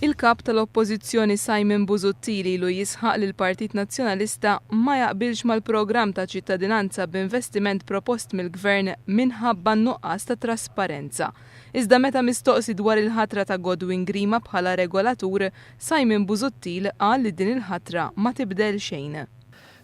Il-kap tal-Oppożizzjoni Simon Busuttil ilu jisħaq li l-Partit Nazzjonalista ma jaqbilx mal-programm ta' ċittadinanza b'investiment propost mill-Gvern minħabba nuqqas ta' trasparenza. Iżda meta mistoqsi dwar il-ħatra ta' Godwin Grima bħala regolatur, Simon Busuttil qal li din il-ħatra ma tibdel xejn.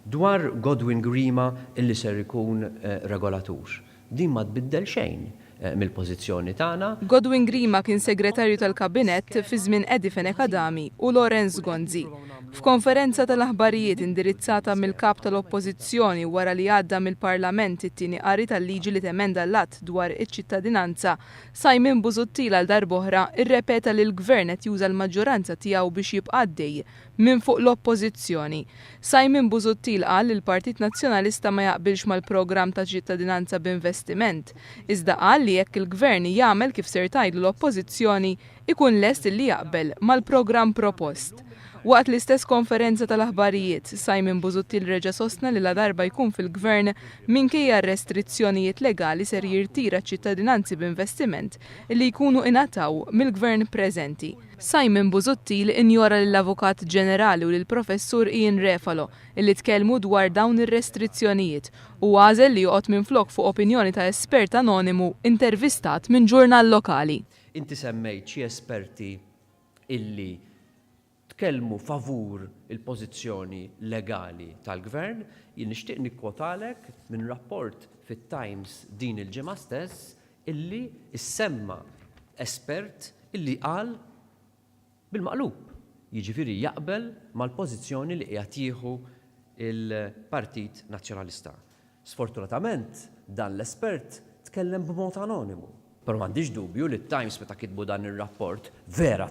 Dwar Godwin Grima illi ser ikun regolatur, din ma tbiddel xejn mill-pożizzjoni tagħna. Godwin Grima kien segretarju tal-Kabinett fi żmien Edifen Ekadami u Lorenz Gonzi. F'konferenza tal-aħbarijiet indirizzata mill-kap tal-Oppożizzjoni wara li għadda mill-Parlament it-tieni qari tal-liġi li temenda l-att dwar iċ-ċittadinanza, Simon Busuttil għal darb'oħra irrepeta li l-Gvern qed juża l-maġġoranza tiegħu biex jibqa' għaddej minn fuq l-Oppożizzjoni. Simon Busuttil qal li l-Partit Nazzjonalista ma jaqbilx mal-programm ta' ċittadinanza b'investiment, iżda qal li jekk il-Gvern jagħmel kif ser tgħidlu l-Oppożizzjoni ikun lest li jaqbel mal-programm propost. Waqt l-istess konferenza tal-aħbarijiet, Simon Busuttil reġa' sostna li la darba jkun fil-Gvern minkejja restrizzjonijiet legali ser jirtira ċittadinanzi b'investiment li jkunu ingħataw mill-Gvern preżenti. Simon Busuttil injora lill-Avukat Ġenerali u lill-Professur Ian Refalo illi tkellmu dwar dawn ir-restrizzjonijiet u għażel li joqgħod minflok fuq opinjoni ta' espert anonimu intervistat minn ġurnal lokali. Inti semmejt xi esperti illi tkellmu favur il-pożizzjoni legali tal-Gvern, jien nixtieq nikkwotalek minn rapport fit-Times din il-ġimgħa stess illi issemma espert illi qal bil-maqlub, jiġifieri jaqbel mal-pożizzjoni li qiegħed jieħu il-Partit Nazzjonalista. Sfortunatament dan l-espert tkellem b'mod anonimu. Però m'għandix dubju li t-Times meta kitbu dan ir-rapport vera